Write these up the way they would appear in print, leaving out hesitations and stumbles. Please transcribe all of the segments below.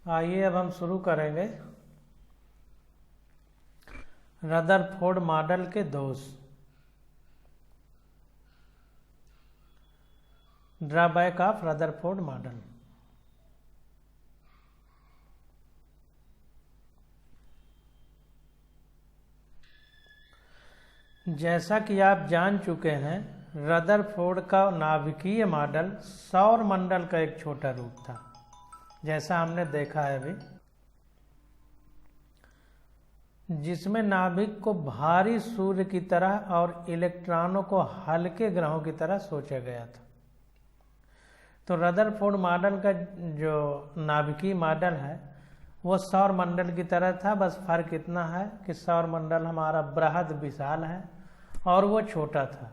आइए अब हम शुरू करेंगे रदरफोर्ड मॉडल के दोष। Drawback of Rutherford model. जैसा कि आप जान चुके हैं, रदरफोर्ड का नाभिकीय मॉडल सौर मंडल का एक छोटा रूप था, जैसा हमने देखा है अभी, जिसमें नाभिक को भारी सूर्य की तरह और इलेक्ट्रॉनों को हल्के ग्रहों की तरह सोचा गया था। तो रदरफोर्ड मॉडल का जो नाभिकीय मॉडल है वो सौर मंडल की तरह था, बस फर्क इतना है कि सौर मंडल हमारा बृहद विशाल है और वो छोटा था,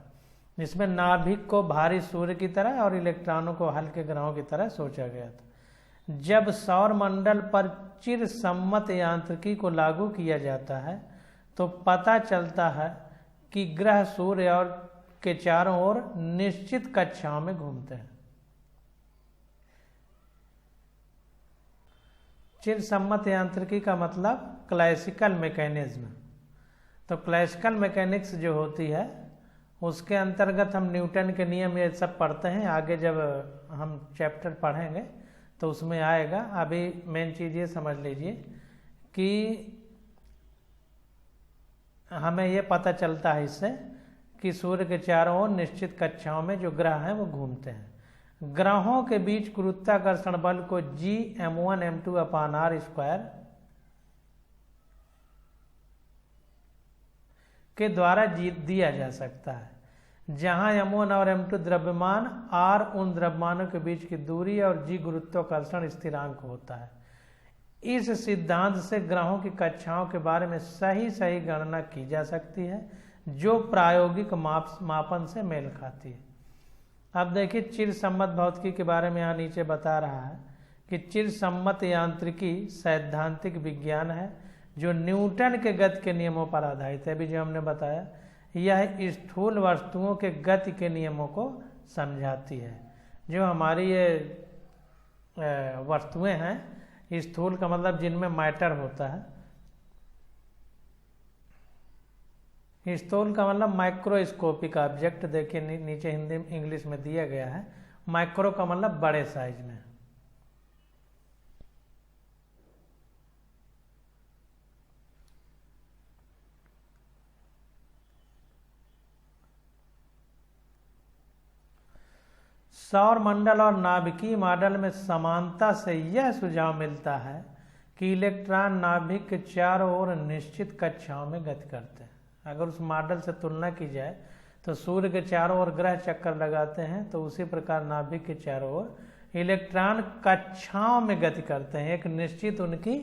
जिसमें नाभिक को भारी सूर्य की तरह और इलेक्ट्रॉनों को हल्के ग्रहों की तरह सोचा गया था। जब सौर मंडल पर चिरसम्मत यांत्रिकी को लागू किया जाता है तो पता चलता है कि ग्रह सूर्य और के चारों ओर निश्चित कक्षाओं में घूमते हैं। चिरसम्मत यांत्रिकी का मतलब क्लासिकल मैकेनिज्म। तो क्लासिकल मैकेनिक्स जो होती है उसके अंतर्गत हम न्यूटन के नियम ये सब पढ़ते हैं, आगे जब हम चैप्टर पढ़ेंगे तो उसमें आएगा। अभी मेन चीज़ ये समझ लीजिए कि हमें ये पता चलता है इससे कि सूर्य के चारों ओर निश्चित कक्षाओं में जो ग्रह हैं वो घूमते हैं। ग्रहों के बीच गुरुत्वाकर्षण बल को Gm1m2/r² के द्वारा दिया जा सकता है, जहां m1 और m2 द्रव्यमान, r उन द्रव्यमानों के बीच की दूरी और g गुरुत्वाकर्षण स्थिरांक होता है। इस सिद्धांत से ग्रहों की कक्षाओं के बारे में सही गणना की जा सकती है, जो प्रायोगिक मापन से मेल खाती है। अब देखिए, चिरसम्मत भौतिकी के बारे में यहाँ नीचे बता रहा है कि चिरसम्मत यांत्रिकी सैद्धांतिक विज्ञान है जो न्यूटन के गति के नियमों पर आधारित है। अभी जो हमने बताया, यह स्थूल वस्तुओं के गति के नियमों को समझाती है। जो हमारी ये वस्तुएं हैं, स्थूल का मतलब जिनमें मैटर होता है, स्थूल का मतलब माइक्रोस्कोपिक ऑब्जेक्ट। देखिए नीचे हिंदी इंग्लिश में दिया गया है, माइक्रो का मतलब बड़े साइज में। सौर मंडल और नाभिकीय मॉडल में समानता से यह सुझाव मिलता है कि इलेक्ट्रॉन नाभिक के चारों ओर निश्चित कक्षाओं में गति करते हैं। अगर उस मॉडल से तुलना की जाए तो सूर्य के चारों ओर ग्रह चक्कर लगाते हैं, तो उसी प्रकार नाभिक के चारों ओर इलेक्ट्रॉन कक्षाओं में गति करते हैं। एक निश्चित उनकी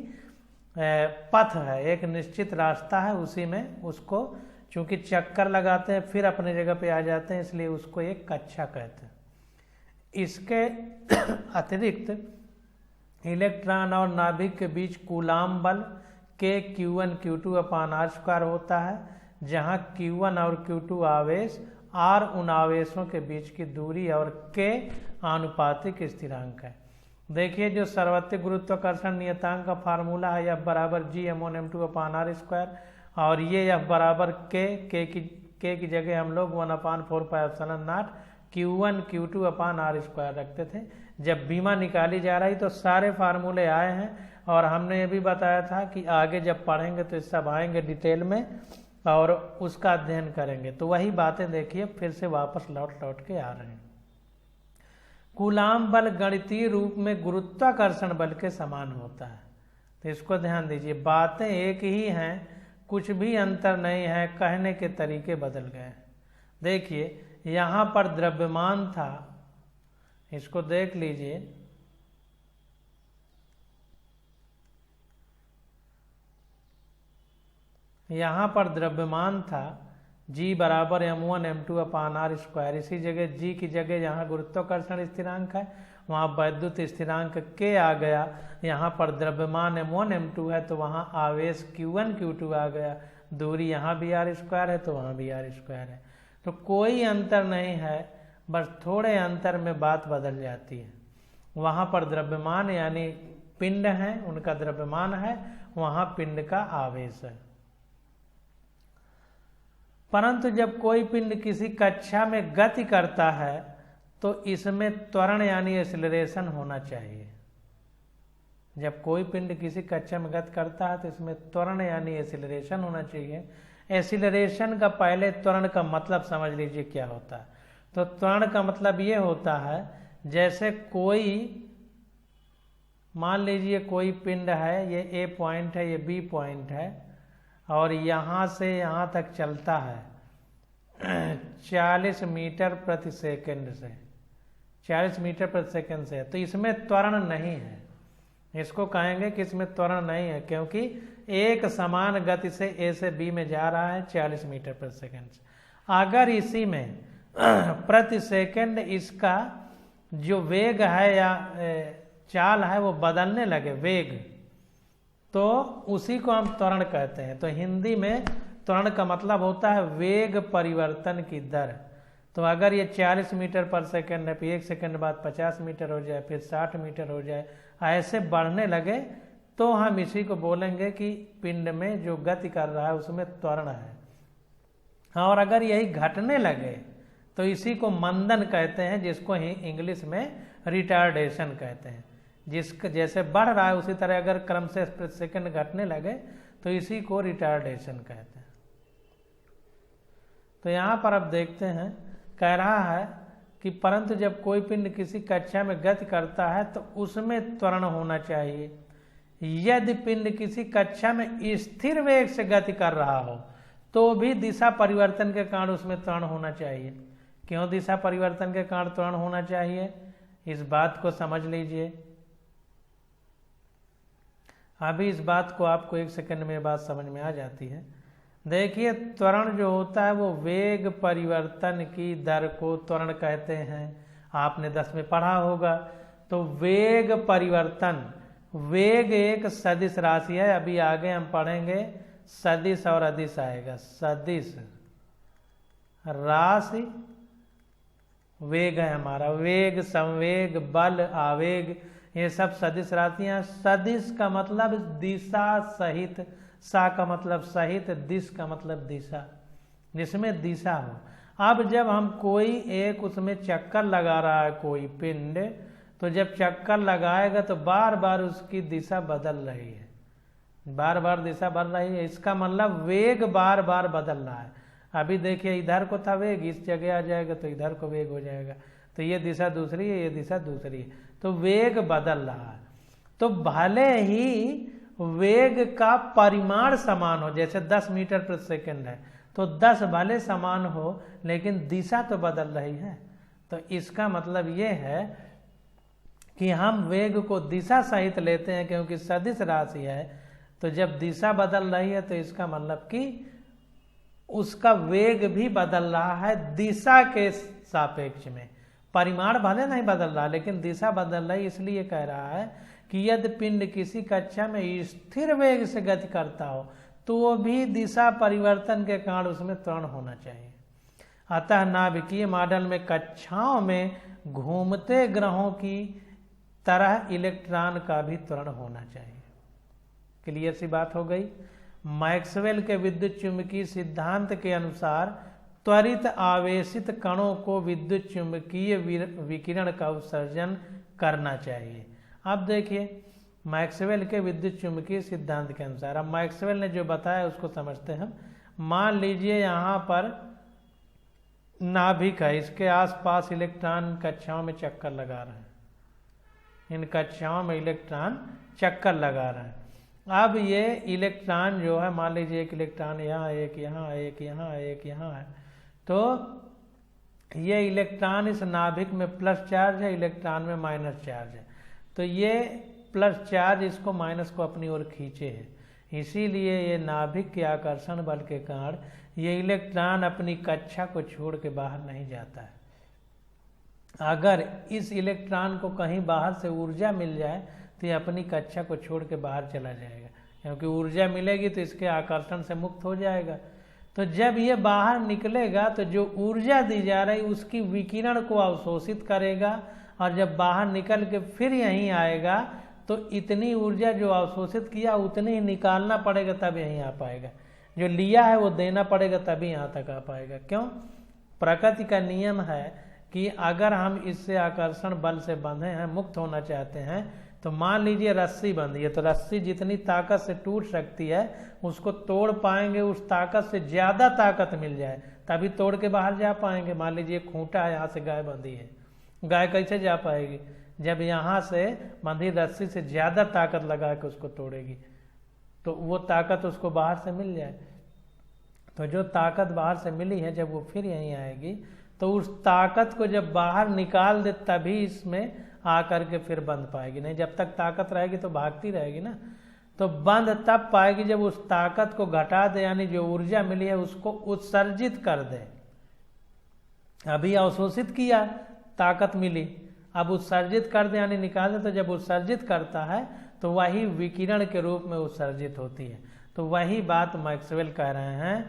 पथ है, एक निश्चित रास्ता है, उसी में उसको चूंकि चक्कर लगाते हैं फिर अपनी जगह पे आ जाते हैं, इसलिए उसको एक कक्षा कहते हैं। इसके अतिरिक्त इलेक्ट्रॉन और नाभिक के बीच कूलाम बल के Q1 Q2/r² होता है, जहां Q1 और Q2 आवेश r उन आवेशों के बीच की दूरी और k आनुपातिक स्थिरांक है। देखिए, जो सर्वत्रिक गुरुत्वाकर्षण नियतांक का फार्मूला है, F बराबर Gm1m2/r² और ये F बराबर k की जगह हम लोग 1/4πε0 Q1 Q2/r² रखते थे। जब बीमा निकाली जा रही तो सारे फार्मूले आए हैं, और हमने ये भी बताया था कि आगे जब पढ़ेंगे तो सब आएंगे डिटेल में और उसका अध्ययन करेंगे। तो वही बातें देखिए फिर से वापस लौट के आ रहे हैं। कूलाम बल गणितीय रूप में गुरुत्वाकर्षण बल के समान होता है, तो इसको ध्यान दीजिए। बातें एक ही हैं, कुछ भी अंतर नहीं है, कहने के तरीके बदल गए। देखिए, यहाँ पर द्रव्यमान था, इसको देख लीजिए, यहाँ पर द्रव्यमान था G बराबर m1m2/r²। इसी जगह G की जगह यहाँ गुरुत्वाकर्षण स्थिरांक है, वहाँ वैद्युत स्थिरांक k आ गया। यहाँ पर द्रव्यमान m1 m2 है तो वहाँ आवेश Q1 Q2 आ गया। दूरी यहाँ भी r² है तो वहाँ भी r² है। तो कोई अंतर नहीं है, बस थोड़े अंतर में बात बदल जाती है। वहाँ पर द्रव्यमान यानी पिंड हैं, उनका द्रव्यमान है, वहां पिंड का आवेश है। परंतु जब कोई पिंड किसी कक्षा में गति करता है तो इसमें त्वरण यानी एक्सीलरेशन होना चाहिए। जब कोई पिंड किसी कक्षा में गति करता है तो इसमें त्वरण यानी एक्सीलरेशन होना चाहिए। एक्सीलरेशन का पहले त्वरण का मतलब समझ लीजिए क्या होता है। तो त्वरण का मतलब ये होता है, जैसे कोई मान लीजिए कोई पिंड है, ये ए पॉइंट है, ये बी पॉइंट है, और यहाँ से यहाँ तक चलता है 40 मीटर प्रति सेकंड से, 40 मीटर प्रति सेकंड से, तो इसमें त्वरण नहीं है। इसको कहेंगे कि इसमें त्वरण नहीं है, क्योंकि एक समान गति से ए से बी में जा रहा है 40 मीटर प्रति सेकंड से। अगर इसी में प्रति सेकंड इसका जो वेग है या चाल है वो बदलने लगे वेग, तो उसी को हम त्वरण कहते हैं। तो हिंदी में त्वरण का मतलब होता है वेग परिवर्तन की दर। तो अगर ये 40 मीटर पर सेकंड है, फिर 1 सेकंड बाद 50 मीटर हो जाए, फिर 60 मीटर हो जाए, ऐसे बढ़ने लगे, तो हम इसी को बोलेंगे कि पिंड में जो गति कर रहा है उसमें त्वरण है। और अगर यही घटने लगे तो इसी को मंदन कहते हैं, जिसको ही इंग्लिश में रिटार्डेशन कहते हैं। जिसका जैसे बढ़ रहा है उसी तरह अगर क्रम से प्रति सेकंड घटने लगे तो इसी को रिटार्डेशन कहते हैं। तो यहाँ पर अब देखते हैं, कह रहा है कि परंतु जब कोई पिंड किसी कक्षा में गति करता है तो उसमें त्वरण होना चाहिए। यदि पिंड किसी कक्षा में स्थिर वेग से गति कर रहा हो तो भी दिशा परिवर्तन के कारण उसमें त्वरण होना चाहिए। क्यों दिशा परिवर्तन के कारण त्वरण होना चाहिए, इस बात को समझ लीजिए। अभी इस बात को आपको 1 सेकंड में बात समझ में आ जाती है। देखिए, त्वरण जो होता है वो वेग परिवर्तन की दर को त्वरण कहते हैं। आपने 10 में पढ़ा होगा। तो वेग परिवर्तन, वेग एक सदिश राशि है। अभी आगे हम पढ़ेंगे सदिश और अदिश आएगा। सदिश राशि वेग है हमारा, वेग, संवेग, बल, आवेग, ये सब सदिश राशियां। सदिश का मतलब दिशा सहित, सा का मतलब सहित, दिश का मतलब दिशा, जिसमें दिशा हो। अब जब हम कोई एक उसमें चक्कर लगा रहा है कोई पिंड, तो जब चक्कर लगाएगा तो बार बार उसकी दिशा बदल रही है, बार बार दिशा बदल रही है। इसका मतलब वेग बार बार बदल रहा है। अभी देखिए, इधर को था वेग, इस जगह आ जाएगा तो इधर को वेग हो जाएगा। तो ये दिशा दूसरी है, ये दिशा दूसरी है, तो वेग बदल रहा है। तो भले ही वेग का परिमाण समान हो, जैसे 10 मीटर प्रति सेकंड है तो 10 भले समान हो, लेकिन दिशा तो बदल रही है। तो इसका मतलब ये है कि हम वेग को दिशा सहित लेते हैं, क्योंकि सदिश राशि है। तो जब दिशा बदल रही है तो इसका मतलब कि उसका वेग भी बदल रहा है दिशा के सापेक्ष में। परिमाण भले नहीं बदल रहा, लेकिन दिशा बदल रही। इसलिए कह रहा है कि यदि पिंड किसी कक्षा में स्थिर वेग से गति करता हो तो वो भी दिशा परिवर्तन के कारण उसमें त्वरण होना चाहिए। अतः नाभिकीय मॉडल में कक्षाओं में घूमते ग्रहों की तरह इलेक्ट्रॉन का भी त्वरण होना चाहिए। क्लियर सी बात हो गई। मैक्सवेल के विद्युत चुंबकीय सिद्धांत के अनुसार त्वरित आवेशित कणों को विद्युत चुंबकीय विकिरण का उत्सर्जन करना चाहिए। अब देखिए, मैक्सवेल के विद्युत चुंबकीय सिद्धांत के अनुसार, अब मैक्सवेल ने जो बताया उसको समझते हैं हम। मान लीजिए यहाँ पर नाभिक है, इसके आसपास इलेक्ट्रॉन कक्षाओं में चक्कर लगा रहे हैं, इन कक्षाओं में इलेक्ट्रॉन चक्कर लगा रहे हैं। अब ये इलेक्ट्रॉन जो है, मान लीजिए एक इलेक्ट्रॉन यहाँ, एक यहाँ, एक यहाँ, एक यहाँ है, तो ये इलेक्ट्रॉन इस नाभिक में प्लस चार्ज है, इलेक्ट्रॉन में माइनस चार्ज है। तो ये प्लस चार्ज इसको माइनस को अपनी ओर खींचे है, इसीलिए ये नाभिक के आकर्षण बल के कारण ये इलेक्ट्रॉन अपनी कक्षा को छोड़ के बाहर नहीं जाता है। अगर इस इलेक्ट्रॉन को कहीं बाहर से ऊर्जा मिल जाए तो ये अपनी कक्षा को छोड़ के बाहर चला जाएगा, क्योंकि ऊर्जा मिलेगी तो इसके आकर्षण से मुक्त हो जाएगा। तो जब ये बाहर निकलेगा तो जो ऊर्जा दी जा रही उसकी विकिरण को अवशोषित करेगा, और जब बाहर निकल के फिर यहीं आएगा तो इतनी ऊर्जा जो अवशोषित किया उतनी ही निकालना पड़ेगा तब यहीं आ पाएगा, जो लिया है वो देना पड़ेगा तभी यहाँ तक आ पाएगा। क्यों? प्रकृति का नियम है कि अगर हम इससे आकर्षण बल से बंधे हैं, मुक्त होना चाहते हैं, तो मान लीजिए रस्सी बंधी है, तो रस्सी जितनी ताकत से टूट सकती है उसको तोड़ पाएंगे, उस ताकत से ज़्यादा ताकत मिल जाए तभी तोड़ के बाहर जा पाएंगे। मान लीजिए खूंटा है, यहाँ से गाय बंधी है, गाय कैसे जा पाएगी? जब यहाँ से बंधी रस्सी से ज़्यादा ताकत लगा के उसको तोड़ेगी तो वो ताकत उसको बाहर से मिल जाए। तो जो ताकत बाहर से मिली है जब वो फिर यहीं आएगी तो उस ताकत को जब बाहर निकाल दे तभी इसमें आकर के फिर बंध पाएगी, नहीं जब तक ताकत रहेगी तो भागती रहेगी ना। तो बंध तब पाएगी जब उस ताकत को घटा दे, यानी जो ऊर्जा मिली है उसको उत्सर्जित कर दे। अभी अवशोषित किया, ताकत मिली, अब उत्सर्जित कर दे यानी निकाल दे, तो जब उत्सर्जित करता है तो वही विकिरण के रूप में उत्सर्जित होती है। तो वही बात मैक्सवेल कह रहे हैं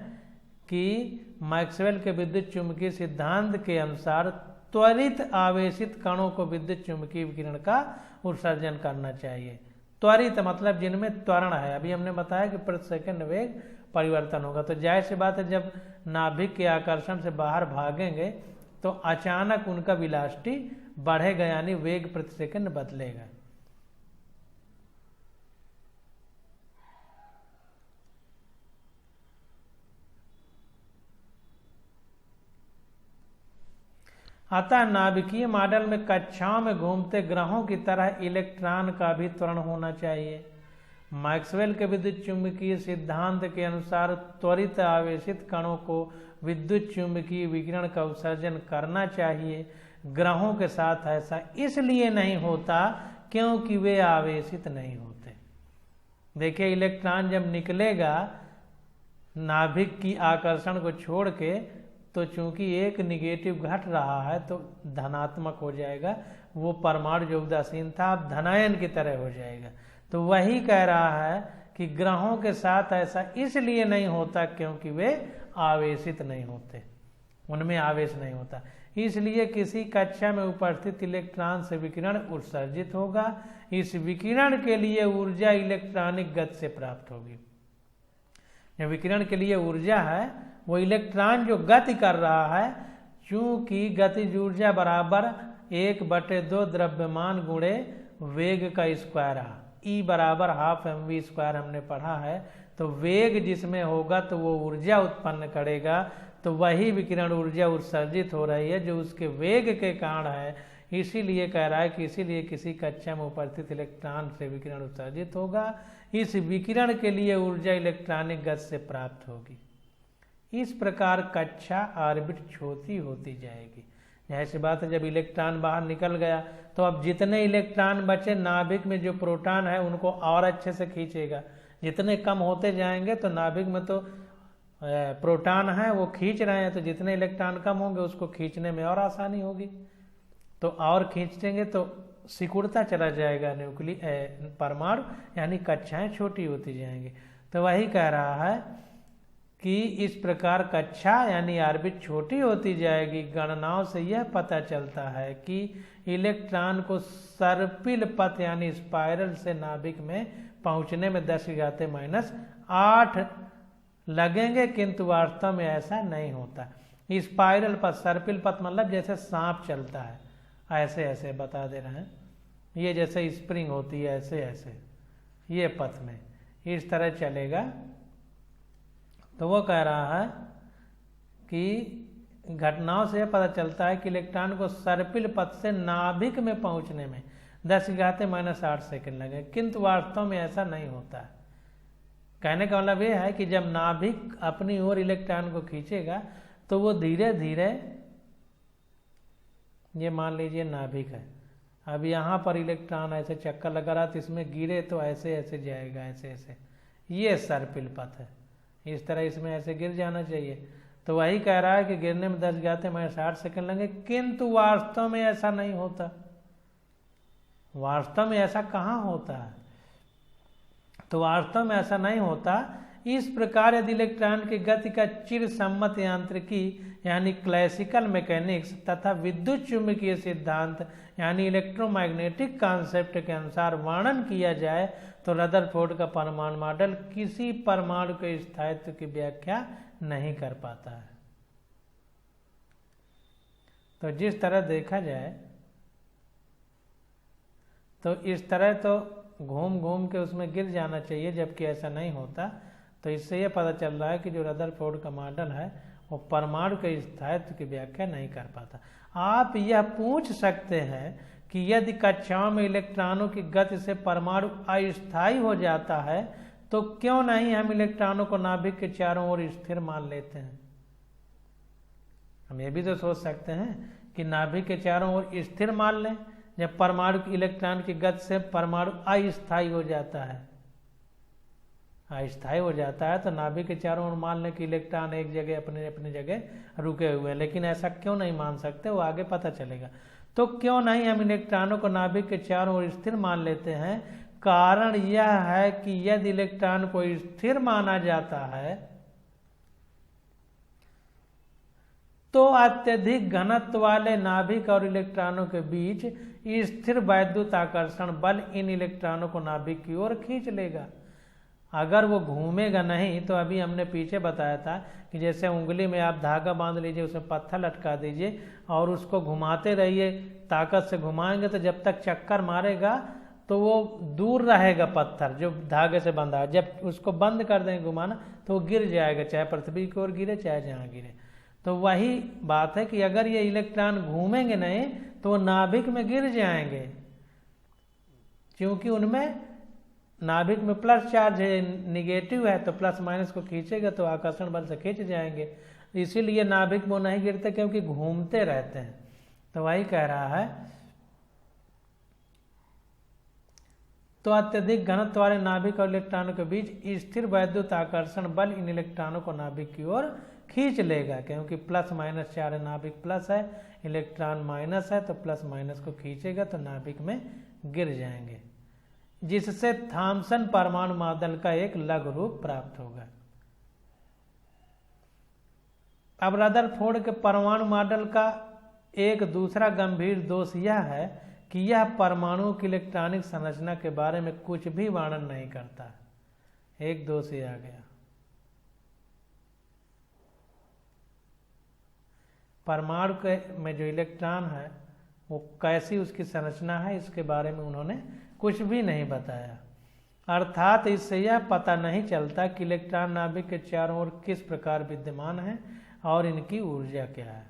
कि मैक्सवेल के विद्युत चुंबकीय सिद्धांत के अनुसार त्वरित आवेशित कणों को विद्युत चुंबकीय विकिरण का उत्सर्जन करना चाहिए। त्वरित मतलब जिनमें त्वरण है, अभी हमने बताया कि प्रति सेकंड वेग परिवर्तन होगा। तो जाहिर सी बात है जब नाभिक के आकर्षण से बाहर भागेंगे तो अचानक उनका वेलोसिटी बढ़ेगा, यानी वेग प्रति सेकंड बदलेगा। अतः नाभिकीय मॉडल में कक्षाओं में घूमते ग्रहों की तरह इलेक्ट्रॉन का भी त्वरण होना चाहिए। मैक्सवेल के विद्युत चुंबकीय सिद्धांत के अनुसार त्वरित आवेशित कणों को विद्युत चुंबकीय विकिरण का उत्सर्जन करना चाहिए। ग्रहों के साथ ऐसा इसलिए नहीं होता क्योंकि वे आवेशित नहीं होते। देखिए इलेक्ट्रॉन जब निकलेगा नाभिक की आकर्षण को छोड़ के तो चूंकि एक निगेटिव घट रहा है तो धनात्मक हो जाएगा, वो परमाणु जो उदासीन था अब धनायन की तरह हो जाएगा। तो वही कह रहा है कि ग्रहों के साथ ऐसा इसलिए नहीं होता क्योंकि वे आवेशित नहीं होते, उनमें आवेश नहीं होता। इसलिए किसी कक्षा में उपस्थित इलेक्ट्रॉन से विकिरण उत्सर्जित होगा। इस विकिरण के लिए ऊर्जा इलेक्ट्रॉनिक गति से प्राप्त होगी। जो विकिरण के लिए ऊर्जा है वो इलेक्ट्रॉन जो गति कर रहा है, चूंकि गतिज ऊर्जा बराबर 1/2 द्रव्यमान गुणे वेग का स्क्वायर है, E बराबर 12 mv² हमने पढ़ा है। तो वेग जिसमें होगा तो वो ऊर्जा उत्पन्न करेगा, तो वही विकिरण ऊर्जा उत्सर्जित हो रही है जो उसके वेग के कारण है। इसीलिए कह रहा है कि इसीलिए किसी कक्षा में उपस्थित इलेक्ट्रॉन से विकिरण उत्सर्जित होगा। इस विकिरण के लिए ऊर्जा इलेक्ट्रॉनिक गति से प्राप्त होगी। इस प्रकार कक्षा ऑर्बिट छोटी होती जाएगी। ऐसी बात है जब इलेक्ट्रॉन बाहर निकल गया तो अब जितने इलेक्ट्रॉन बचे नाभिक में जो प्रोटॉन है उनको और अच्छे से खींचेगा। जितने कम होते जाएंगे तो नाभिक में तो प्रोटॉन है वो खींच रहे हैं, तो जितने इलेक्ट्रॉन कम होंगे उसको खींचने में और आसानी होगी। तो और खींचेंगे तो सिकुड़ता चला जाएगा न्यूक्लियस परमाणु, यानी कक्षाएं छोटी होती जाएंगी। तो वही कह रहा है कि इस प्रकार कक्षा यानी ऑर्बिट छोटी होती जाएगी। गणनाओं से यह पता चलता है कि इलेक्ट्रॉन को सर्पिल पथ यानी स्पाइरल से नाभिक में पहुंचने में 10⁻⁸ लगेंगे, किंतु वास्तव में ऐसा नहीं होता। स्पाइरल पथ, सर्पिल पथ मतलब जैसे सांप चलता है, ऐसे ऐसे बता दे रहे हैं, ये जैसे स्प्रिंग होती है ऐसे ऐसे, ये पथ में इस तरह चलेगा। तो वो कह रहा है कि घटनाओं से पता चलता है कि इलेक्ट्रॉन को सर्पिल पथ से नाभिक में पहुंचने में 10⁻⁸ सेकंड लगे, किंतु वास्तव में ऐसा नहीं होता है। कहने का मतलब ये है कि जब नाभिक अपनी ओर इलेक्ट्रॉन को खींचेगा तो वो धीरे धीरे, ये मान लीजिए नाभिक है, अब यहाँ पर इलेक्ट्रॉन ऐसे चक्कर लगा रहा तो इसमें गिरे तो ऐसे ऐसे जाएगा, ऐसे ऐसे, ये सर्पिल पथ है। इस तरह इसमें ऐसे गिर जाना चाहिए। तो वही कह रहा है कि गिरने में 10⁻⁸ सेकंड लगे, किंतु वास्तव में ऐसा नहीं होता। वास्तव में ऐसा कहाँ होता है? तो वास्तव में ऐसा नहीं होता, इस प्रकार यदि इलेक्ट्रॉन की गति का चिरसम्मत यांत्रिकी यानी क्लासिकल मैकेनिक्स तथा विद्युत चुंबकीय सिद्धांत यानी इलेक्ट्रोमैग्नेटिक कॉन्सेप्ट के अनुसार वर्णन किया जाए तो रदरफोर्ड का परमाणु मॉडल किसी परमाणु के स्थायित्व की व्याख्या नहीं कर पाता है। तो जिस तरह देखा जाए तो इस तरह तो घूम घूम के उसमें गिर जाना चाहिए, जबकि ऐसा नहीं होता। तो इससे यह पता चल रहा है कि जो रदरफोर्ड का मॉडल है वो परमाणु के स्थायित्व की व्याख्या नहीं कर पाता। आप यह पूछ सकते हैं कि यदि कक्षाओं में इलेक्ट्रॉनों की गति से परमाणु अस्थायी हो जाता है तो क्यों नहीं हम इलेक्ट्रॉनों को नाभिक के चारों ओर स्थिर मान लेते हैं। हम ये भी तो सोच सकते हैं कि नाभिक के चारों ओर स्थिर मान लें। जब परमाणु की इलेक्ट्रॉन की गति से परमाणु अस्थायी हो जाता है, अस्थायी हो जाता है तो नाभिक के चारों ओर मान लें कि इलेक्ट्रॉन एक जगह अपने अपनी जगह रुके हुए हैं। लेकिन ऐसा क्यों नहीं मान सकते, वो आगे पता चलेगा। तो क्यों नहीं हम इलेक्ट्रॉनों को नाभिक के चारों ओर स्थिर मान लेते हैं? कारण यह है कि यदि इलेक्ट्रॉन को स्थिर माना जाता है तो अत्यधिक घनत्व वाले नाभिक और इलेक्ट्रॉनों के बीच स्थिर वैद्युत आकर्षण बल इन इलेक्ट्रॉनों को नाभिक की ओर खींच लेगा। अगर वो घूमेगा नहीं तो अभी हमने पीछे बताया था कि जैसे उंगली में आप धागा बांध लीजिए, उसमें पत्थर लटका दीजिए और उसको घुमाते रहिए, ताकत से घुमाएंगे तो जब तक चक्कर मारेगा तो वो दूर रहेगा पत्थर जो धागे से बंधा है। जब उसको बंद कर देंगे घुमाना तो वो गिर जाएगा, चाहे पृथ्वी की ओर गिरे चाहे जहाँ गिरे। तो वही बात है कि अगर ये इलेक्ट्रॉन घूमेंगे नहीं तो वो नाभिक में गिर जाएंगे, क्योंकि उनमें नाभिक में प्लस चार्ज है, निगेटिव है, तो प्लस माइनस को खींचेगा तो आकर्षण बल से खींच जाएंगे। इसीलिए नाभिक में नहीं गिरते, क्योंकि घूमते रहते हैं। तो वही कह रहा है, तो अत्यधिक घनत्व वाले नाभिक और इलेक्ट्रॉनों के बीच स्थिर वैद्युत आकर्षण बल इन इलेक्ट्रॉनों को नाभिक की ओर खींच लेगा, क्योंकि प्लस माइनस चार है, नाभिक प्लस है, इलेक्ट्रॉन माइनस है, तो प्लस माइनस को खींचेगा तो नाभिक में गिर जाएंगे, जिससे थॉम्सन परमाणु मॉडल का एक लघु रूप प्राप्त होगा। अब रदरफोर्ड के परमाणु मॉडल का एक दूसरा गंभीर दोष यह है कि यह परमाणुओं की इलेक्ट्रॉनिक संरचना के बारे में कुछ भी वर्णन नहीं करता। एक दोष ये आ गया। परमाणु के में जो इलेक्ट्रॉन है वो कैसी उसकी संरचना है, इसके बारे में उन्होंने कुछ भी नहीं बताया। अर्थात इससे यह पता नहीं चलता कि इलेक्ट्रॉन नाभिक के चारों ओर किस प्रकार विद्यमान है और इनकी ऊर्जा क्या है।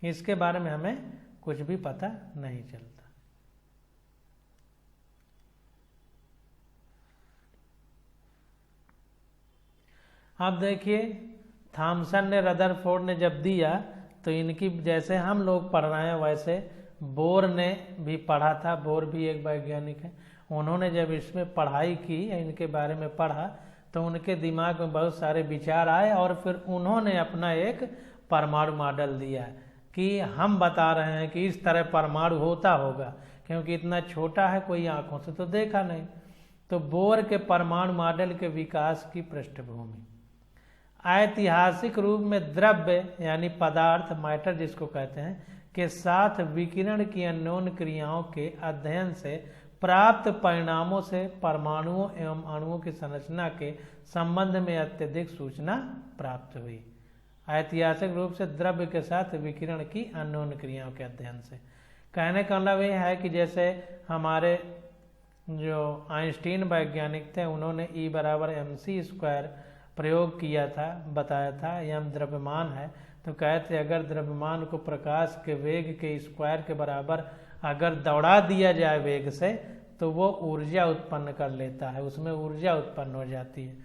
इसके बारे में हमें कुछ भी पता नहीं चलता। अब देखिए, थॉम्सन ने, रदरफोर्ड ने जब दिया तो इनकी, जैसे हम लोग पढ़ रहे हैं वैसे बोर ने भी पढ़ा था। बोर भी एक वैज्ञानिक है। उन्होंने जब इसमें पढ़ाई की, इनके बारे में पढ़ा, तो उनके दिमाग में बहुत सारे विचार आए और फिर उन्होंने अपना एक परमाणु मॉडल दिया कि हम बता रहे हैं कि इस तरह परमाणु होता होगा, क्योंकि इतना छोटा है, कोई आंखों से तो देखा नहीं। तो बोर के परमाणु मॉडल के विकास की पृष्ठभूमि ऐतिहासिक रूप में द्रव्य यानी पदार्थ, मैटर जिसको कहते हैं, के साथ विकिरण की अन्योन क्रियाओं के अध्ययन से प्राप्त परिणामों से परमाणुओं एवं अणुओं की संरचना के संबंध में अत्यधिक सूचना प्राप्त हुई। ऐतिहासिक रूप से द्रव्य के साथ विकिरण की अन्योन क्रियाओं के अध्ययन से, कहने का मतलब यह है कि जैसे हमारे जो आइंस्टीन वैज्ञानिक थे, उन्होंने E=mc² प्रयोग किया था, बताया था, यह द्रव्यमान है। तो कहते अगर द्रव्यमान को प्रकाश के वेग के स्क्वायर के बराबर अगर दौड़ा दिया जाए वेग से, तो वो ऊर्जा उत्पन्न कर लेता है, उसमें ऊर्जा उत्पन्न हो जाती है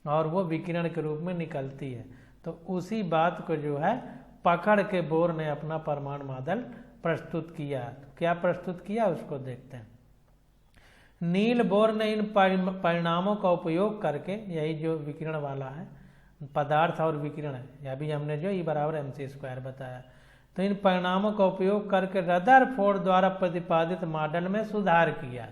और वो विकिरण के रूप में निकलती है। तो उसी बात को जो है पकड़ के बोर ने अपना परमाणु मॉडल प्रस्तुत किया। तो क्या प्रस्तुत किया उसको देखते हैं। नील बोर ने इन परिणामों का उपयोग करके, यही जो विकिरण वाला है, पदार्थ और विकिरण है, अभी हमने जो E=mc² बताया, तो इन परिणामों का उपयोग करके रदरफोर्ड द्वारा प्रतिपादित मॉडल में सुधार किया।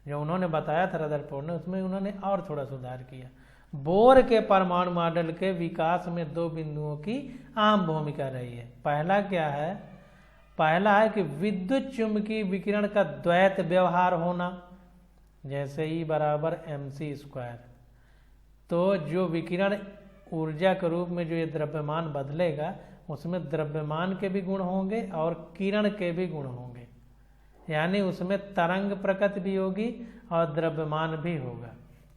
जो उन्होंने बताया था रदरफोर्ड ने, उसमें उन्होंने और थोड़ा सुधार किया। बोर के परमाणु मॉडल के विकास में 2 बिंदुओं की अहम भूमिका रही है। पहला क्या है? पहला है कि विद्युत चुंबकीय विकिरण का द्वैत व्यवहार होना, जैसे E बराबर mc²। तो जो विकिरण ऊर्जा के रूप में जो ये द्रव्यमान बदलेगा, उसमें द्रव्यमान के भी गुण होंगे और किरण के भी गुण होंगे, यानी उसमें तरंग प्रकृति भी होगी और द्रव्यमान भी होगा,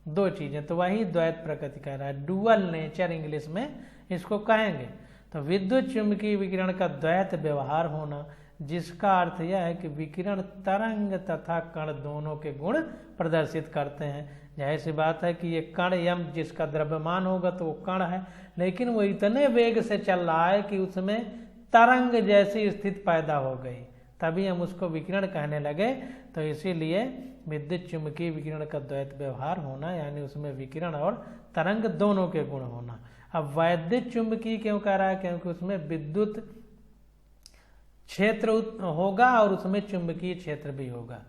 2 चीजें। तो वही द्वैत प्रकृति कह रहा है, डुअल नेचर इंग्लिश में इसको कहेंगे। तो विद्युत चुंबकीय विकिरण का द्वैत व्यवहार होना, जिसका अर्थ यह है कि विकिरण तरंग तथा कण दोनों के गुण प्रदर्शित करते हैं। जाहिर सी बात है कि ये कण यम जिसका द्रव्यमान होगा तो वो कण है, लेकिन वो इतने वेग से चल रहा है कि उसमें तरंग जैसी स्थिति पैदा हो गई, तभी हम उसको विकिरण कहने लगे। तो इसीलिए विद्युत चुंबकीय विकिरण का द्वैत व्यवहार होना, यानी उसमें विकिरण और तरंग दोनों के गुण होना। अब वैद्युत चुंबकीय क्यों कह रहा है? क्योंकि उसमें विद्युत क्षेत्र होगा और उसमें चुंबकीय क्षेत्र भी होगा।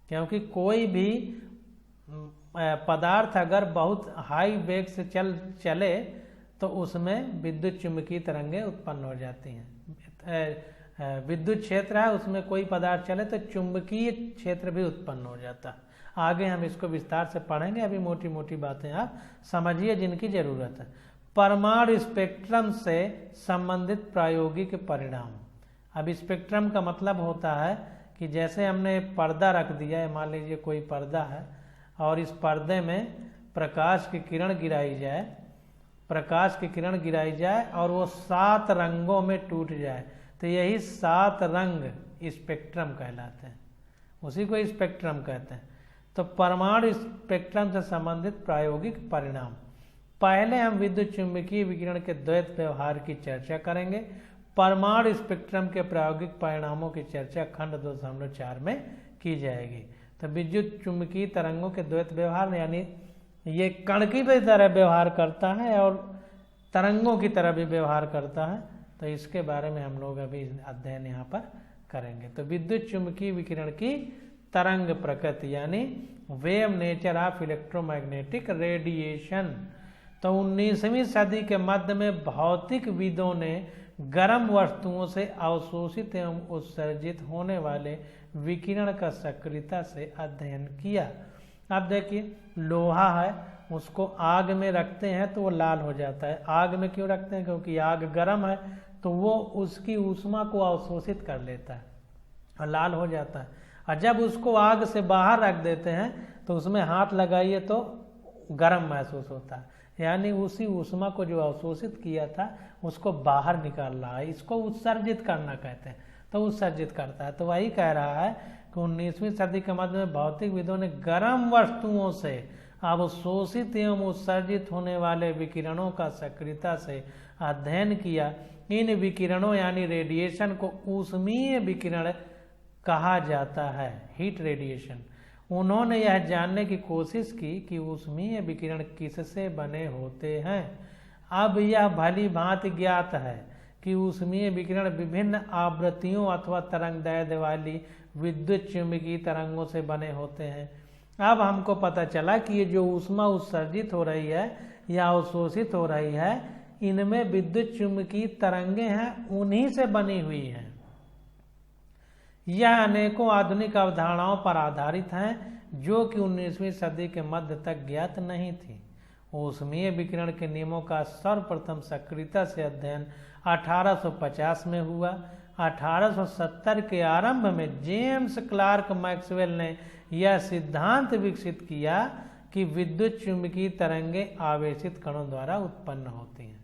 क्योंकि कोई भी पदार्थ अगर बहुत हाई वेग से चले तो उसमें विद्युत चुंबकीय तरंगें उत्पन्न हो जाती हैं। विद्युत क्षेत्र है, उसमें कोई पदार्थ चले तो चुंबकीय क्षेत्र भी उत्पन्न हो जाता है। आगे हम इसको विस्तार से पढ़ेंगे, अभी मोटी मोटी बातें आप समझिए जिनकी जरूरत है। परमाणु स्पेक्ट्रम से संबंधित प्रायोगिक परिणाम। अब स्पेक्ट्रम का मतलब होता है कि जैसे हमने पर्दा रख दिया है, मान लीजिए कोई पर्दा है और इस पर्दे में प्रकाश की किरण गिराई जाए, प्रकाश की किरण गिराई जाए और वो 7 रंगों में टूट जाए, तो यही 7 रंग स्पेक्ट्रम कहलाते हैं, उसी को स्पेक्ट्रम कहते हैं। तो परमाणु स्पेक्ट्रम से संबंधित प्रायोगिक परिणाम। पहले हम विद्युत चुंबकीय विकिरण के द्वैत व्यवहार की चर्चा करेंगे। परमाणु स्पेक्ट्रम के प्रायोगिक परिणामों की चर्चा खंड 2.4 में की जाएगी। तो विद्युत चुंबकीय तरंगों के द्वैत व्यवहार, यानी ये कण की भी तरह व्यवहार करता है और तरंगों की तरह भी व्यवहार करता है, तो इसके बारे में हम लोग अभी अध्ययन यहाँ पर करेंगे। तो विद्युत चुंबकीय विकिरण की तरंग प्रकृति, यानी wave nature of electromagnetic radiation. तो 19वीं सदी के मध्य में भौतिकविदों ने गर्म वस्तुओं से अवशोषित एवं उत्सर्जित होने वाले विकिरण का सक्रियता से अध्ययन किया। अब देखिए, लोहा है, उसको आग में रखते हैं तो वो लाल हो जाता है। आग में क्यों रखते हैं? क्योंकि आग गर्म है, तो वो उसकी ऊष्मा को अवशोषित कर लेता है और लाल हो जाता है। और जब उसको आग से बाहर रख देते हैं तो उसमें हाथ लगाइए तो गर्म महसूस होता है, यानी उसी ऊष्मा को जो अवशोषित किया था उसको बाहर निकाल रहा है। इसको उत्सर्जित करना कहते हैं, तो उत्सर्जित करता है। तो वही कह रहा है कि 19वीं सदी के मध्य में भौतिकविदों ने गर्म वस्तुओं से अवशोषित एवं उत्सर्जित होने वाले विकिरणों का सक्रियता से अध्ययन किया। इन विकिरणों यानी रेडिएशन को ऊष्मीय विकिरण कहा जाता है, हीट रेडिएशन। उन्होंने यह जानने की कोशिश की कि ऊष्मीय विकिरण किससे बने होते हैं। अब यह भली भांति ज्ञात है कि ऊष्मीय विकिरण विभिन्न आवृत्तियों अथवा तरंगदैर्ध्य वाली विद्युत चुंबकीय तरंगों से बने होते हैं। अब हमको पता चला कि ये जो ऊष्मा उत्सर्जित हो रही है या अवशोषित हो रही है, इनमें विद्युत चुंबकीय तरंगें हैं, उन्हीं से बनी हुई हैं। यह अनेकों आधुनिक अवधारणाओं पर आधारित हैं जो कि 19वीं सदी के मध्य तक ज्ञात नहीं थी। ऊष्मीय विकिरण के नियमों का सर्वप्रथम सक्रियता से अध्ययन 1850 में हुआ। 1870 के आरंभ में जेम्स क्लार्क मैक्सवेल ने यह सिद्धांत विकसित किया कि विद्युत चुंबकीय तरंगें आवेशित कणों द्वारा उत्पन्न होती हैं।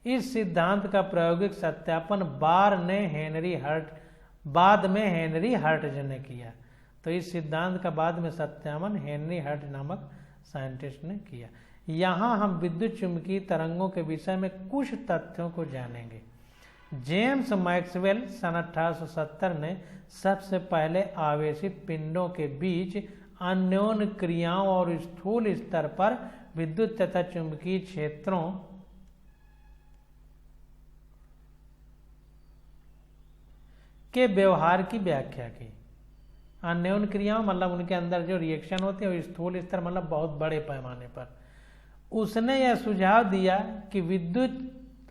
इस सिद्धांत का प्रायोगिक सत्यापन बाद में हेनरी हर्ट्ज ने किया। तो इस सिद्धांत का बाद में सत्यापन हेनरी हर्ट्ज नामक साइंटिस्ट ने किया। यहाँ हम विद्युत चुंबकीय तरंगों के विषय में कुछ तथ्यों को जानेंगे। जेम्स मैक्सवेल सन 1870 ने सबसे पहले आवेशित पिंडों के बीच अन्योन्य क्रियाओं और स्थूल स्तर पर विद्युत तथा चुंबकीय क्षेत्रों के व्यवहार की व्याख्या की। अन्योन्य क्रियाओं मतलब उनके अंदर जो रिएक्शन होते हैं स्थूल स्तर मतलब बहुत बड़े पैमाने पर। उसने यह सुझाव दिया कि विद्युत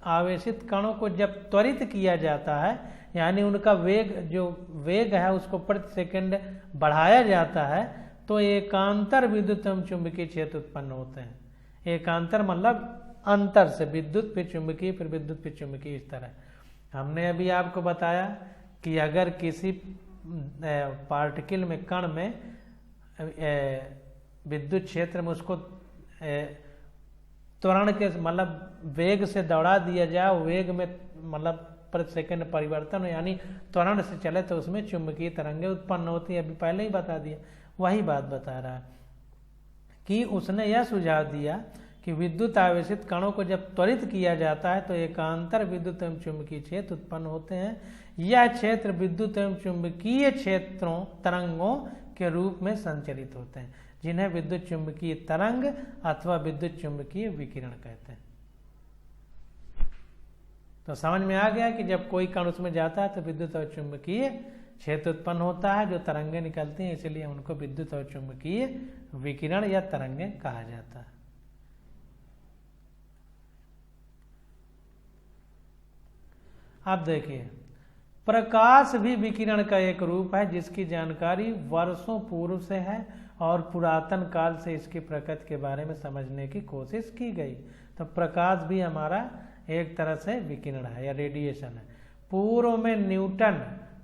आवेशित कणों को जब त्वरित किया जाता है, यानी उनका वेग जो वेग है उसको प्रति सेकंड बढ़ाया जाता है, तो एकांतर विद्युत एवं चुंबकीय क्षेत्र उत्पन्न होते हैं। एकांतर मतलब अंतर से, विद्युत फिर चुंबकीय फिर विद्युत फिर चुंबकीय, इस तरह। हमने अभी आपको बताया कि अगर किसी पार्टिकल में, कण में विद्युत क्षेत्र में उसको त्वरण के मतलब वेग से दौड़ा दिया जाए, वेग में मतलब प्रति सेकंड परिवर्तन हो, यानी त्वरण से चले, तो उसमें चुंबकीय तरंगें उत्पन्न होती है। अभी पहले ही बता दिया, वही बात बता रहा है कि उसने यह सुझाव दिया कि विद्युत आवेशित कणों को जब त्वरित किया जाता है तो एकांतर विद्युत एवं चुंबकीय क्षेत्र उत्पन्न होते हैं। यह क्षेत्र विद्युत एवं चुंबकीय क्षेत्रों तरंगों के रूप में संचरित होते हैं, जिन्हें विद्युत चुंबकीय तरंग अथवा विद्युत चुंबकीय विकिरण कहते हैं। तो समझ में आ गया कि जब कोई कण उसमें जाता है तो विद्युत और चुंबकीय क्षेत्र उत्पन्न होता है, जो तरंगे निकलती हैं, इसलिए उनको विद्युत और चुंबकीय विकिरण या तरंगे कहा जाता है। अब देखिए, प्रकाश भी विकिरण का एक रूप है जिसकी जानकारी वर्षों पूर्व से है और पुरातन काल से इसकी प्रकृति के बारे में समझने की कोशिश की गई। तो प्रकाश भी हमारा एक तरह से विकिरण है या रेडिएशन है। पूर्व में न्यूटन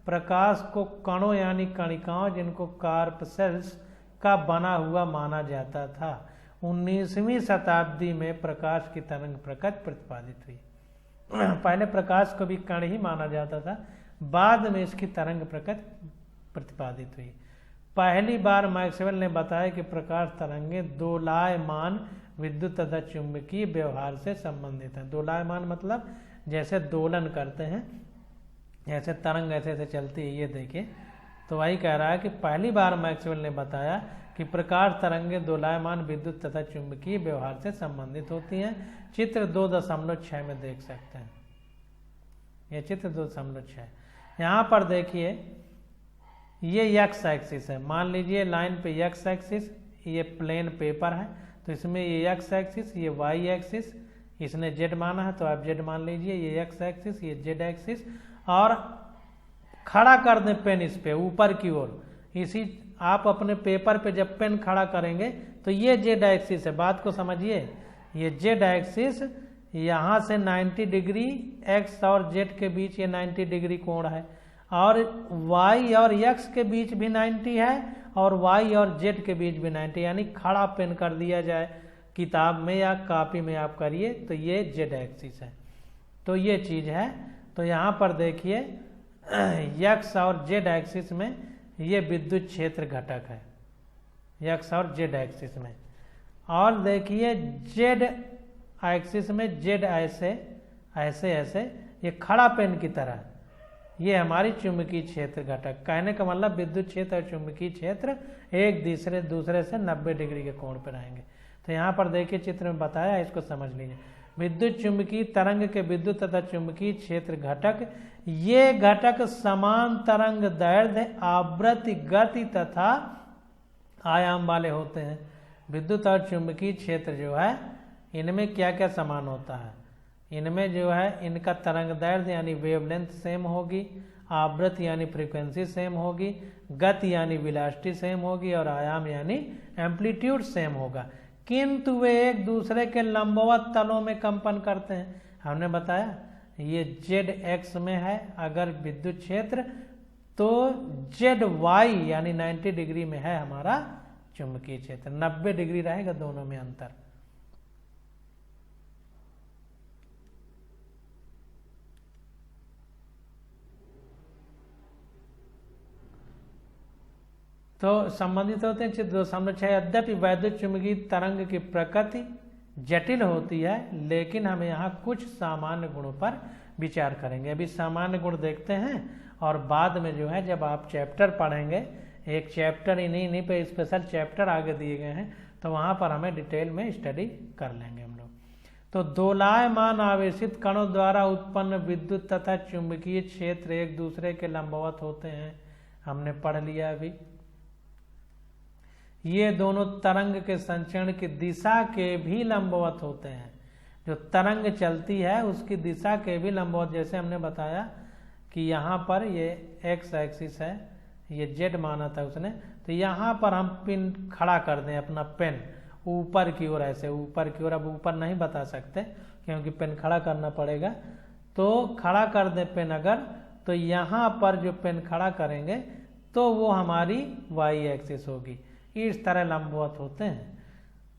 प्रकाश को कणों यानी कणिकाओं, जिनको कार्पसेल्स का बना हुआ माना जाता था। 19वीं शताब्दी में प्रकाश की तरंग प्रकृति प्रतिपादित हुई। पहले प्रकाश को भी कण ही माना जाता था, बाद में इसकी तरंग प्रकृति प्रतिपादित हुई। पहली बार मैक्सवेल ने बताया कि प्रकाश तरंगें दोलायमान विद्युत तथा चुंबकीय व्यवहार से संबंधित है। दोलायमान मतलब जैसे दोलन करते हैं, ऐसे तरंग ऐसे ऐसे चलती है, ये देखिए। तो वही कह रहा है कि पहली बार मैक्सवेल ने बताया कि प्रकाश तरंगें दोलायमान विद्युत तथा चुंबकीय व्यवहार से संबंधित होती हैं। चित्र 2.6 में देख सकते हैं, ये चित्र 2.6। यहाँ पर देखिए, ये एक्स एक्सिस है। मान लीजिए लाइन पे एक्स एक्सिस, ये प्लेन पेपर है, तो इसमें ये एक्स एक्सिस, ये वाई एक्सिस, इसने जेड माना है तो आप जेड मान लीजिए। ये एक्स एक्सिस, ये जेड एक्सिस, और खड़ा कर दें पेन इस पे ऊपर की ओर। इसी आप अपने पेपर पे जब पेन खड़ा करेंगे तो ये जेड एक्सिस है, बात को समझिए। ये जेड एक्सिस यहाँ से 90 डिग्री, एक्स और जेड के बीच ये 90 डिग्री कोण है, और वाई और एक्स के बीच भी 90 है, और वाई और जेड के बीच भी 90, यानी खड़ा पेन कर दिया जाए किताब में या कॉपी में आप करिए तो ये जेड एक्सिस है। तो ये चीज़ है। तो यहाँ पर देखिए, एक्स और जेड एक्सिस में ये विद्युत क्षेत्र घटक है, एक्स और जेड एक्सिस में। और देखिए जेड एक्सिस में जेड ऐसे ऐसे ऐसे, ये खड़ा पेन की तरह, ये हमारी चुंबकीय क्षेत्र घटक। कहने का मतलब विद्युत क्षेत्र और चुंबकीय क्षेत्र एक दूसरे से 90 डिग्री के कोण पर रहेंगे। तो यहाँ पर देखिए चित्र में बताया, इसको समझ लीजिए। विद्युत चुंबकीय तरंग के विद्युत तथा चुंबकीय क्षेत्र घटक, ये घटक समान तरंग दैर्ध्य, आवृत्ति, गति तथा आयाम वाले होते हैं। विद्युत और चुंबकीय क्षेत्र जो है, इनमें क्या क्या समान होता है? इनमें जो है इनका तरंग दैर्ध्य यानी वेवलेंथ सेम होगी, आवृत्ति यानी फ्रीक्वेंसी सेम होगी, गति यानी वेलोसिटी सेम होगी, और आयाम यानी एम्पलीट्यूड सेम होगा। किंतु वे एक दूसरे के लंबवत तलों में कंपन करते हैं। हमने बताया ये जेड एक्स में है अगर विद्युत क्षेत्र, तो जेड वाई यानी 90 डिग्री में है हमारा चुंबकीय क्षेत्र, 90 डिग्री रहेगा दोनों में अंतर। तो संबंधित होते हैं चित्र 2.6। यद्यपि वैद्युत चुंबकीय तरंग की प्रकृति जटिल होती है, लेकिन हम यहाँ कुछ सामान्य गुणों पर विचार करेंगे। अभी सामान्य गुण देखते हैं, और बाद में जो है जब आप चैप्टर पढ़ेंगे, एक चैप्टर इन्हीं पे स्पेशल चैप्टर आगे दिए गए हैं, तो वहाँ पर हमें डिटेल में स्टडी कर लेंगे हम लोग। तो दोलायमान आवेशित कणों द्वारा उत्पन्न विद्युत तथा चुंबकीय क्षेत्र एक दूसरे के लंबवत होते हैं, हमने पढ़ लिया अभी। ये दोनों तरंग के संचरण की दिशा के भी लंबवत होते हैं। जो तरंग चलती है उसकी दिशा के भी लंबवत, जैसे हमने बताया कि यहाँ पर ये एक्स एक्सिस है, ये जेड माना था उसने, तो यहाँ पर हम पिन खड़ा कर दें अपना पेन ऊपर की ओर, ऐसे ऊपर की ओर, अब ऊपर नहीं बता सकते क्योंकि पेन खड़ा करना पड़ेगा, तो खड़ा कर दें पेन अगर, तो यहाँ पर जो पेन खड़ा करेंगे तो वो हमारी वाई एक्सिस होगी। इस तरह लंबवत होते हैं।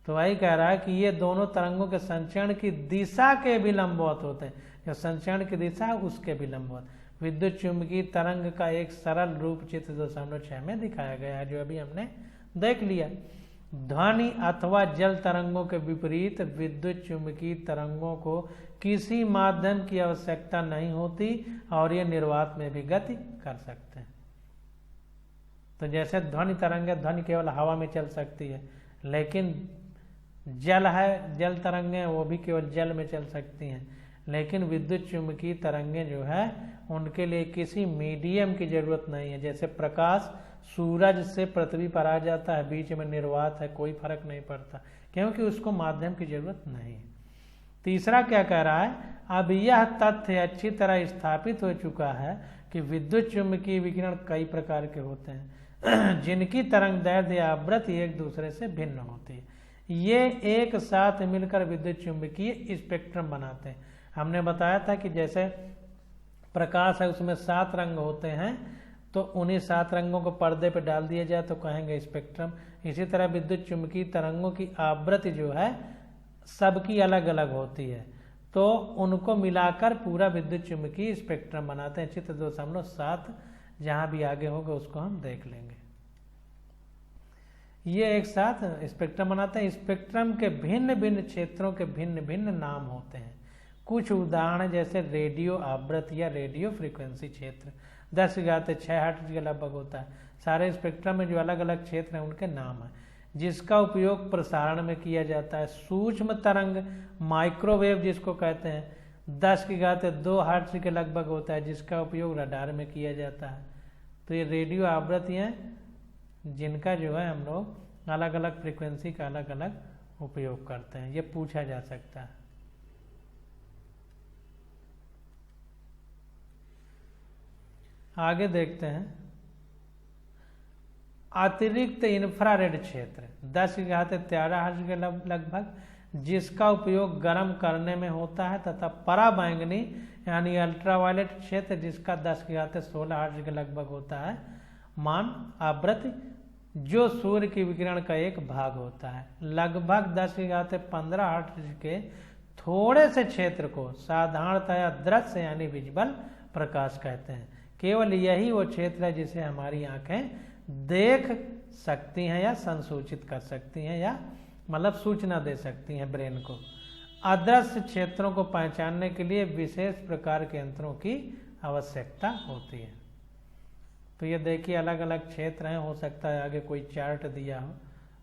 तो वही कह रहा है कि ये दोनों तरंगों के संचरण की दिशा के भी लंबवत होते हैं। जो संचरण की दिशा है उसके भी लंबवत। विद्युत चुंबकीय तरंग का एक सरल रूप चित्र 2.6 में दिखाया गया है, जो अभी हमने देख लिया। ध्वनि अथवा जल तरंगों के विपरीत विद्युत चुंबकीय तरंगों को किसी माध्यम की आवश्यकता नहीं होती और ये निर्वात में भी गति कर सकते हैं। तो जैसे ध्वनि तरंग है, ध्वनि केवल हवा में चल सकती है, लेकिन जल है, जल तरंगें वो भी केवल जल में चल सकती हैं। लेकिन विद्युत चुंबकीय तरंगें जो है उनके लिए किसी मीडियम की जरूरत नहीं है। जैसे प्रकाश सूरज से पृथ्वी पर आ जाता है, बीच में निर्वात है, कोई फर्क नहीं पड़ता क्योंकि उसको माध्यम की जरूरत नहीं है। तीसरा क्या कह रहा है, अब यह तथ्य अच्छी तरह स्थापित हो चुका है कि विद्युत चुंबकीय विकिरण कई प्रकार के होते हैं जिनकी तरंग दैर्ध्य या आवृत्ति एक दूसरे से भिन्न होती है। ये एक साथ मिलकर विद्युत चुंबकीय स्पेक्ट्रम बनाते हैं। हमने बताया था कि जैसे प्रकाश है उसमें 7 रंग होते हैं, तो उन्हीं 7 रंगों को पर्दे पर डाल दिया जाए तो कहेंगे स्पेक्ट्रम। इसी तरह विद्युत चुंबकीय तरंगों की आवृत्ति जो है सबकी अलग अलग होती है, तो उनको मिलाकर पूरा विद्युत चुंबकीय स्पेक्ट्रम बनाते हैं। चित्र 2.7 जहां भी आगे होगा उसको हम देख लेंगे। ये एक साथ स्पेक्ट्रम बनाते हैं। स्पेक्ट्रम के भिन्न भिन्न क्षेत्रों के भिन्न भिन्न नाम होते हैं। कुछ उदाहरण जैसे रेडियो आवृत्ति या रेडियो फ्रीक्वेंसी क्षेत्र 10⁻6 हर्ट्ज के लगभग होता है। सारे स्पेक्ट्रम में जो अलग अलग क्षेत्र हैं उनके नाम हैं, जिसका उपयोग प्रसारण में किया जाता है। सूक्ष्म तरंग माइक्रोवेव जिसको कहते हैं 10⁻2 हर्ट्ज के लगभग होता है, जिसका उपयोग रडार में किया जाता है। तो ये रेडियो आवृत्तियाँ जिनका जो है हम लोग अलग अलग फ्रीक्वेंसी का अलग अलग उपयोग करते हैं, ये पूछा जा सकता है। आगे देखते हैं अतिरिक्त इंफ्रारेड क्षेत्र 10⁻13 हर्ट्ज के लगभग, जिसका उपयोग गर्म करने में होता है, तथा पराबैंगनी यानी अल्ट्रावायलेट क्षेत्र जिसका 10⁻16 हर्ट्ज के लगभग होता है। मान आवृत्ति जो सूर्य की विकिरण का एक भाग होता है। लगभग 10⁻15 हर्ट्ज के थोड़े से क्षेत्र को साधारणतया दृश्य यानी विजिबल प्रकाश कहते हैं। केवल यही वो क्षेत्र है जिसे हमारी आंखें देख सकती हैं या संसूचित कर सकती हैं, या मतलब सूचना दे सकती हैं ब्रेन को। अदृश्य क्षेत्रों को पहचानने के लिए विशेष प्रकार के यंत्रों की आवश्यकता होती है। तो ये देखिए अलग अलग क्षेत्र हैं, हो सकता है आगे कोई चार्ट दिया हो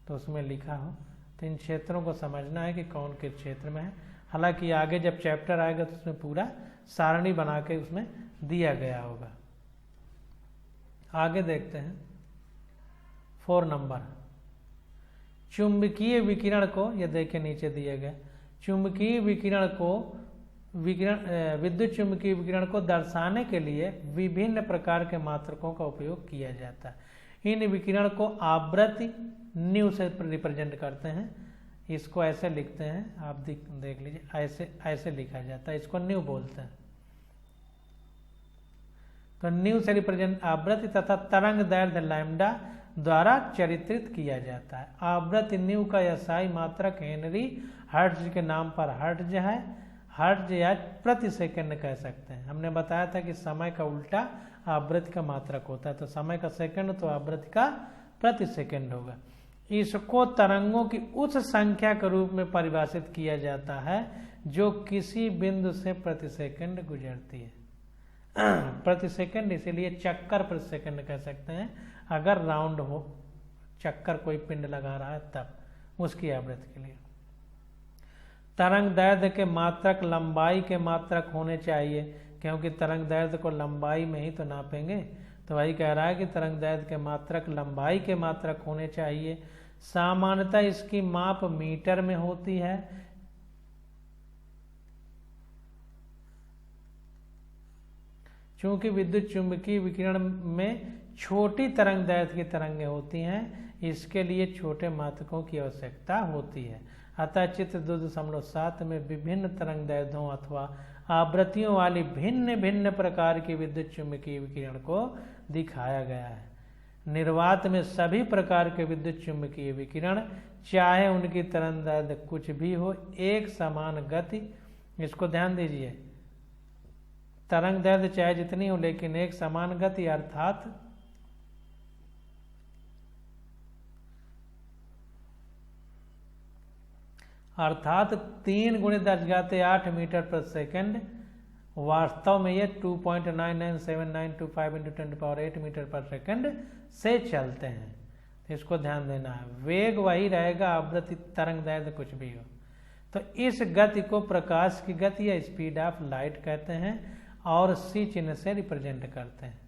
तो उसमें लिखा हो, तो इन क्षेत्रों को समझना है कि कौन किस क्षेत्र में है। हालांकि आगे जब चैप्टर आएगा तो उसमें पूरा सारणी बना के उसमें दिया गया होगा। आगे देखते हैं 4 नंबर, चुंबकीय विकिरण को, ये देखिए नीचे दिए गए, चुंबकीय विकिरण को विद्युत चुंबकीय विकिरण को दर्शाने के लिए विभिन्न प्रकार के मात्रकों का उपयोग किया जाता है। इन विकिरण को आवृत्ति न्यू से रिप्रेजेंट करते हैं। इसको ऐसे लिखते हैं, आप देख लीजिए, ऐसे लिखा जाता है, इसको न्यू बोलते हैं। तो न्यू से रिप्रेजेंट आवृत्ति तथा तरंग दैर्ध्य लैम्डा द्वारा चरित्रित किया जाता है। आवृत्ति न्यू का एसआई मात्रक हेनरी हर्ट्ज के नाम पर हर्ट्ज है। हर्ट्ज या प्रति सेकंड कह सकते हैं। हमने बताया था कि समय का उल्टा आवृत्ति का मात्रक होता है, तो समय का सेकंड तो आवृत्ति का प्रति सेकंड होगा। इसको तरंगों की उस संख्या के रूप में परिभाषित किया जाता है जो किसी बिंदु से प्रति सेकंड गुजरती है। प्रति सेकंड इसीलिए चक्कर प्रति सेकंड कह सकते हैं। अगर राउंड हो, चक्कर कोई पिंड लगा रहा है तब उसकी आवृत्ति के लिए। तरंग दैर्ध्य के मात्रक लंबाई के मात्रक होने चाहिए, क्योंकि तरंग दैर्ध्य को लंबाई में ही तो नापेंगे। तो वही कह रहा है कि तरंग दैर्ध्य के मात्रक लंबाई के मात्रक होने चाहिए। सामान्यतः इसकी माप मीटर में होती है। चूंकि विद्युत चुंबकीय विकिरण में छोटी तरंग दैर्ध्य की तरंगें होती हैं, इसके लिए छोटे मात्रकों की आवश्यकता होती है। अतः चित्र 2.7 में विभिन्न तरंग दैर्ध्यों अथवा आवृत्तियों वाली भिन्न भिन्न प्रकार की विद्युत चुंबकीय विकिरण को दिखाया गया है। निर्वात में सभी प्रकार के विद्युत चुंबकीय विकिरण, चाहे उनकी तरंग दैर्ध्य कुछ भी हो, एक समान गति, इसको ध्यान दीजिए, तरंग दैर्ध्य चाहे जितनी हो लेकिन एक समान गति, अर्थात 3 × 10⁸ मीटर प्रति सेकंड, वास्तव में ये 2.997925 × 10⁸ मीटर पर सेकंड से चलते हैं। तो इसको ध्यान देना है, वेग वही रहेगा, आवृत्ति तरंग दैर्ध्य कुछ भी हो। तो इस गति को प्रकाश की गति या स्पीड ऑफ लाइट कहते हैं और सी चिन्ह से रिप्रेजेंट करते हैं।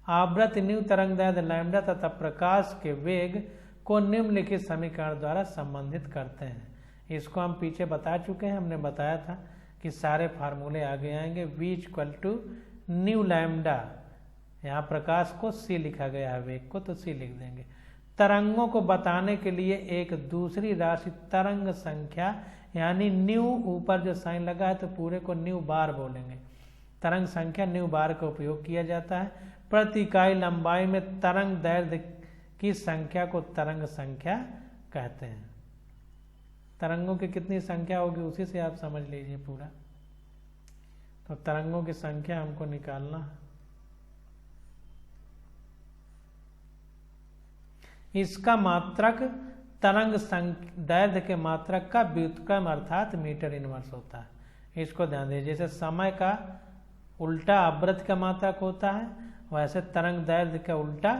आवृत्ति न्यू तरंग दैर्ध्य लैम्डा तथा प्रकाश के वेग को निम्नलिखित समीकरण द्वारा संबंधित करते हैं। इसको हम पीछे बता चुके हैं, हमने बताया था कि सारे फार्मूले आगे आएंगे। v = न्यू लैम्डा, यहाँ प्रकाश को c लिखा गया है, वेग को तो c लिख देंगे। तरंगों को बताने के लिए एक दूसरी राशि तरंग संख्या यानी न्यू, ऊपर जो साइन लगा है तो पूरे को न्यू बार बोलेंगे। तरंग संख्या न्यू बार का उपयोग किया जाता है। प्रति इकाई लंबाई में तरंग दैर्ध्य की संख्या को तरंग संख्या कहते हैं। तरंगों की कितनी संख्या होगी उसी से आप समझ लीजिए पूरा। तो तरंगों की संख्या हमको निकालना है। इसका मात्रक तरंग दैर्ध्य के मात्रक का व्युत्क्रम अर्थात मीटर इनवर्स होता है। इसको ध्यान दीजिए, जैसे समय का उल्टा आवृत्ति का मात्रक होता है, वैसे तरंग दैर्ध्य का उल्टा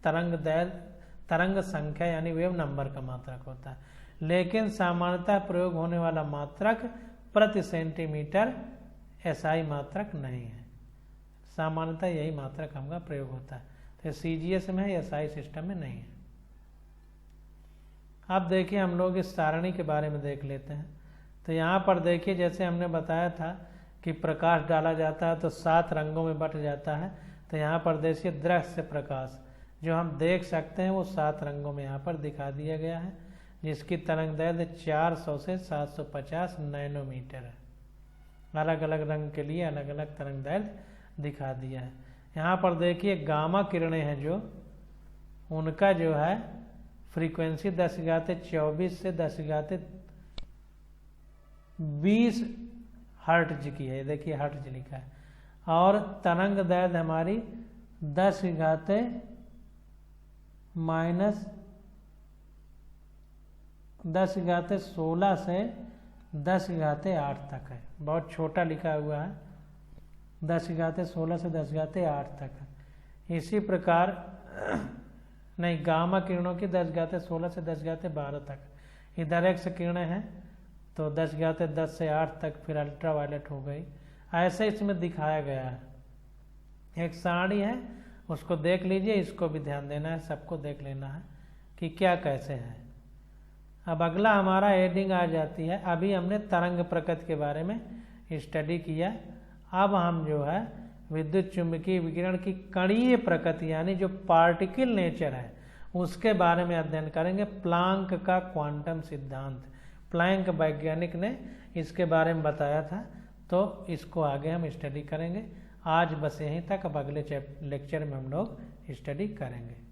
तरंग संख्या यानी वेव नंबर का मात्रक होता है। लेकिन सामान्यतः प्रयोग होने वाला मात्रक प्रति सेंटीमीटर एसआई मात्रक नहीं है। सामान्यतः यही मात्रक हमका प्रयोग होता है। तो सीजीएस में है, एसआई सिस्टम में नहीं है। अब देखिए हम लोग इस सारणी के बारे में देख लेते हैं। तो यहाँ पर देखिए, जैसे हमने बताया था कि प्रकाश डाला जाता है तो 7 रंगों में बट जाता है। तो यहाँ पर देखिए दृश्य प्रकाश जो हम देख सकते हैं वो 7 रंगों में यहाँ पर दिखा दिया गया है, जिसकी तरंग दैर्ध्य 400 से 750 नैनोमीटर है। अलग अलग रंग के लिए अलग अलग तरंग दैर्ध्य दिखा दिया है। यहाँ पर देखिए गामा किरणें हैं जो, उनका जो है फ्रीक्वेंसी 10⁻24 से 10⁻20 हर्ट्ज की है। देखिए हर्ट्ज लिखा है। और तरंग दैर्ध्य हमारी 10⁻−10⁻16 से 10⁸ तक है। बहुत छोटा लिखा हुआ है, 10⁻16 से 10⁸ तक है। इसी प्रकार नहीं, गामा किरणों की 10⁻16 से 10⁻12 तक। इधर एक्स किरणें हैं तो 10⁻10 से 8 तक, फिर अल्ट्रा वायलेट हो गई। ऐसे इसमें दिखाया गया है। एक सारणी है, उसको देख लीजिए, इसको भी ध्यान देना है, सबको देख लेना है कि क्या कैसे है। अब अगला हमारा हेडिंग आ जाती है। अभी हमने तरंग प्रकृति के बारे में स्टडी किया। अब हम जो है विद्युत चुंबकीय विकिरण की कणीय प्रकृति यानी जो पार्टिकल नेचर है उसके बारे में अध्ययन करेंगे। प्लांक का क्वांटम सिद्धांत, प्लैंक वैज्ञानिक ने इसके बारे में बताया था, तो इसको आगे हम स्टडी करेंगे। आज बस यहीं तक, अब अगले लेक्चर में हम लोग स्टडी करेंगे।